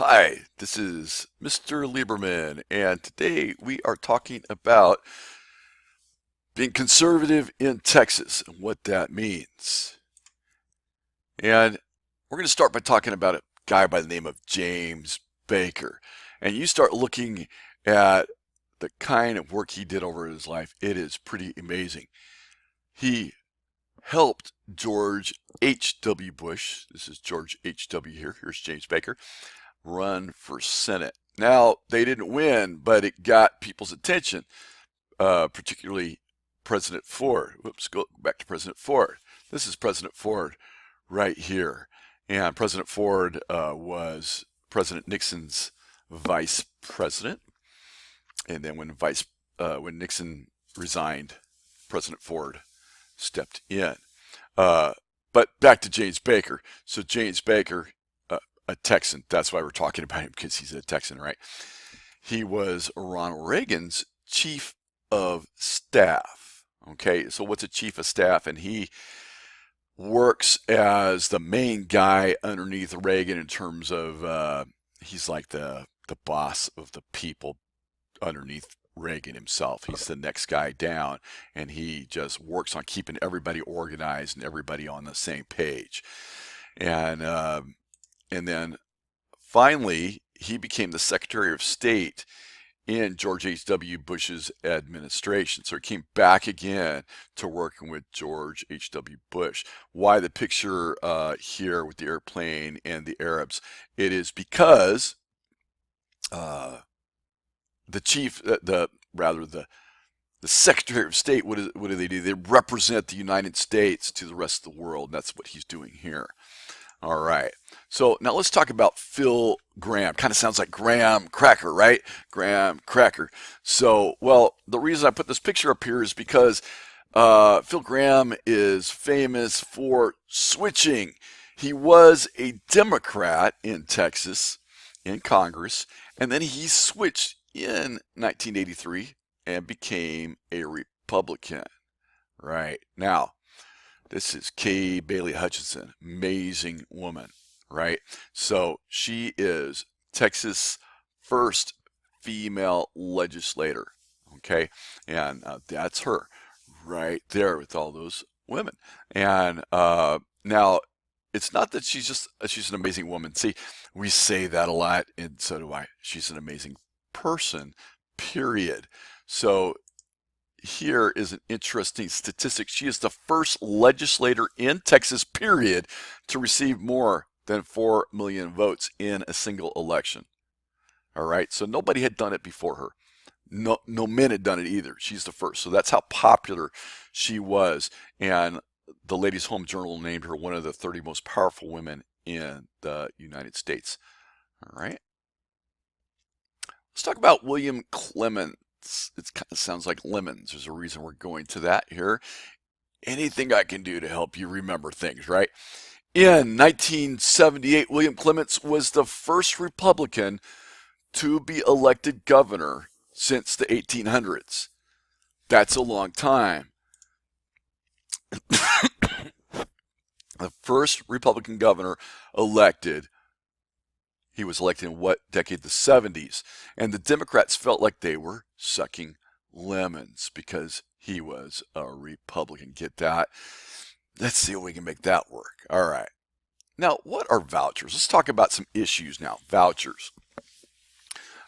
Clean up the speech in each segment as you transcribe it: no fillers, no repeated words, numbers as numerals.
Hi, this is Mr. Lieberman, and today we are talking about being conservative in Texas and what that means. And we're going to start by talking about a guy by the name of James Baker. And you start looking at the kind of work he did over his life, it is pretty amazing. He helped George H.W. Bush, this is George H.W. here, here's James Baker, run for Senate. Now, they didn't win, but it got people's attention, particularly President Ford. Whoops, go back to President Ford. This is President Ford right here. And President Ford was President Nixon's vice president. And then when Nixon resigned, President Ford stepped in. But back to James Baker. So James Baker, a Texan. That's why we're talking about him, because he's a Texan, right? He was Ronald Reagan's chief of staff. Okay, so what's a chief of staff? And he works as the main guy underneath Reagan in terms of he's like the boss of the people underneath Reagan himself. He's the next guy down, and he just works on keeping everybody organized and everybody on the same page. And then finally, he became the Secretary of State in George H.W. Bush's administration. So he came back again to working with George H.W. Bush. Why the picture here with the airplane and the Arabs? It is because the Secretary of State, what do they do? They represent the United States to the rest of the world. And that's what he's doing here. All right. So now let's talk about Phil Gramm. Kind of sounds like Graham Cracker, right? Graham Cracker. So, well, the reason I put this picture up here is because Phil Gramm is famous for switching. He was a Democrat in Texas, in Congress, and then he switched in 1983 and became a Republican. Right. Now, this is Kay Bailey Hutchinson, amazing woman, right? So she is Texas' first female legislator, okay? And that's her right there with all those women. And now, it's not that she's an amazing woman. See, we say that a lot, and so do I. She's an amazing person, period. So here is an interesting statistic. She is the first legislator in Texas, period, to receive more than 4 million votes in a single election. All right, so nobody had done it before her. No men had done it either. She's the first. So that's how popular she was. And the Ladies' Home Journal named her one of the 30 most powerful women in the United States. All right. Let's talk about William Clement. It kind of sounds like lemons. There's a reason we're going to that here. Anything I can do to help you remember things, right? In 1978, William Clements was the first Republican to be elected governor since the 1800s. That's a long time. The first Republican governor elected. He was elected in what decade? The 70s. And the Democrats felt like they were sucking lemons because he was a Republican. Get that? Let's see if we can make that work. All right. Now, what are vouchers? Let's talk about some issues now. Vouchers.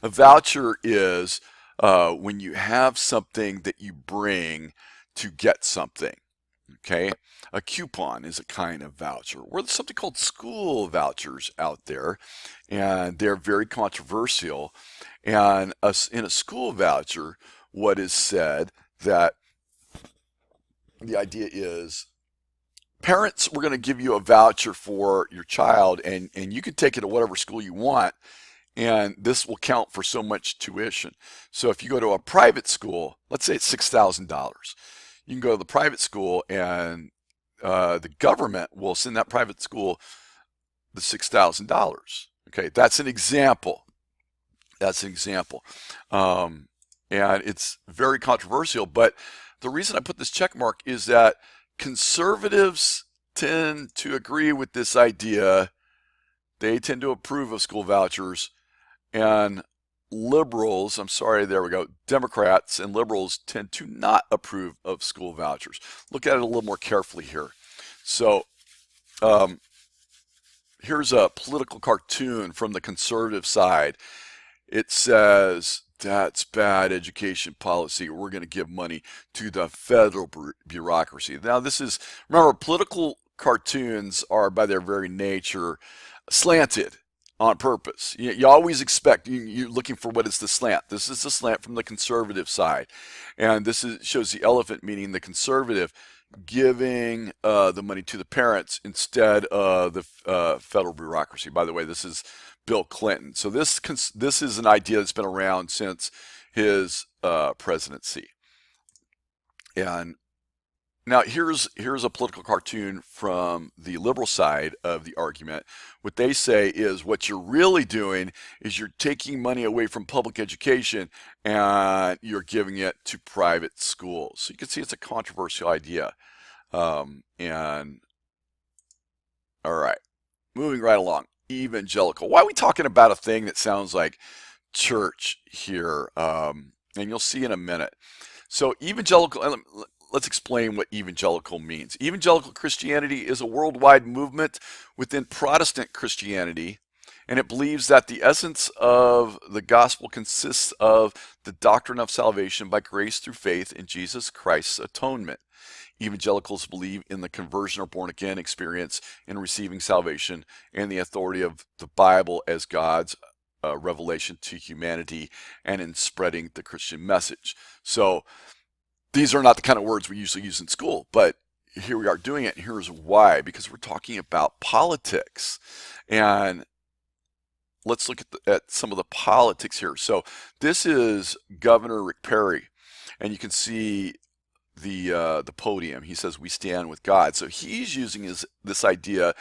A voucher is when you have something that you bring to get something. Okay, a coupon is a kind of voucher. Or there's something called school vouchers out there, and they're very controversial. And in a school voucher, what is said that the idea is parents, we're going to give you a voucher for your child, and you can take it to whatever school you want, and this will count for so much tuition. So if you go to a private school, let's say it's $6,000. You can go to the private school, and the government will send that private school the $6,000. Okay, that's an example. That's an example. And it's very controversial, but the reason I put this check mark is that conservatives tend to agree with this idea, they tend to approve of school vouchers, and liberals, I'm sorry, there we go, Democrats and liberals tend to not approve of school vouchers. Look at it a little more carefully here. So here's a political cartoon from the conservative side. It says, that's bad education policy. We're going to give money to the federal bureaucracy. Now, this is, remember, political cartoons are by their very nature slanted on purpose. You always expect, you're looking for what is the slant. This is the slant from the conservative side. And this shows the elephant, meaning the conservative giving the money to the parents instead of the federal bureaucracy. By the way, this is Bill Clinton. So this is an idea that's been around since his presidency. And now here's a political cartoon from the liberal side of the argument. What they say is what you're really doing is you're taking money away from public education and you're giving it to private schools. So you can see it's a controversial idea. And all right, moving right along. Evangelical. Why are we talking about a thing that sounds like church here? And you'll see in a minute. So evangelical, let's explain what evangelical means. Evangelical Christianity is a worldwide movement within Protestant Christianity, and it believes that the essence of the gospel consists of the doctrine of salvation by grace through faith in Jesus Christ's atonement. Evangelicals believe in the conversion or born-again experience in receiving salvation and the authority of the Bible as God's revelation to humanity and in spreading the Christian message. So these are not the kind of words we usually use in school, but here we are doing it, and here's why. Because we're talking about politics. And let's look at some of the politics here. So this is Governor Rick Perry, and you can see the podium. He says we stand with God. So he's using this idea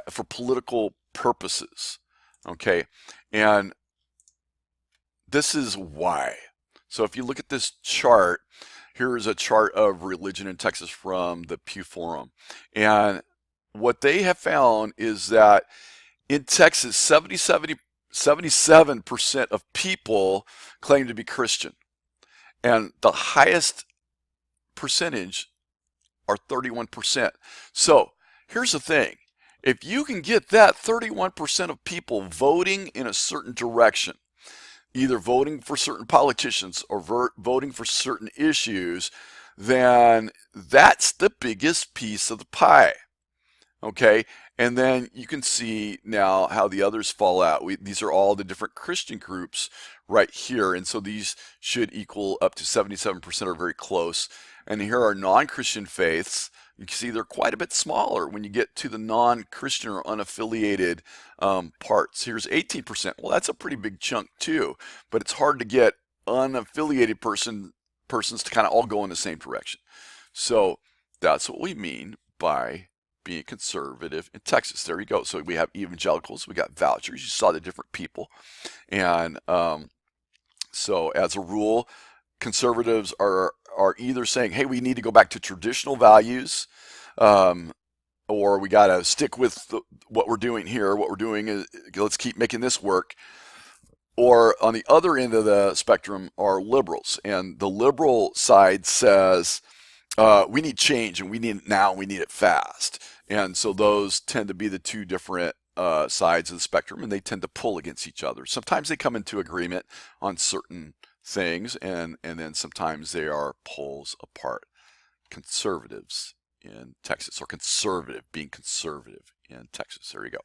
for political purposes. Okay, and this is why. So if you look at this chart, here is a chart of religion in Texas from the Pew Forum, and what they have found is that in Texas, 77% of people claim to be Christian, and the highest percentage are 31%. So here's the thing. If you can get that 31% of people voting in a certain direction, either voting for certain politicians or voting for certain issues, then that's the biggest piece of the pie. Okay, and then you can see now how the others fall out. These are all the different Christian groups right here, and so these should equal up to 77% or very close. And here are non-Christian faiths. You can see they're quite a bit smaller when you get to the non-Christian or unaffiliated parts. Here's 18%. Well, that's a pretty big chunk too, but it's hard to get unaffiliated persons to kind of all go in the same direction. So that's what we mean by being conservative in Texas. There you go. So we have evangelicals, we got vouchers. You saw the different people, and so as a rule, conservatives are either saying, hey, we need to go back to traditional values, or we got to stick with what we're doing here. What we're doing is let's keep making this work. Or on the other end of the spectrum are liberals, and the liberal side says we need change, and we need it now, and we need it fast. And so those tend to be the two different sides of the spectrum, and they tend to pull against each other. Sometimes they come into agreement on certain things, and then sometimes they are poles apart. Conservatives in Texas, or conservative, being conservative in Texas. There you go.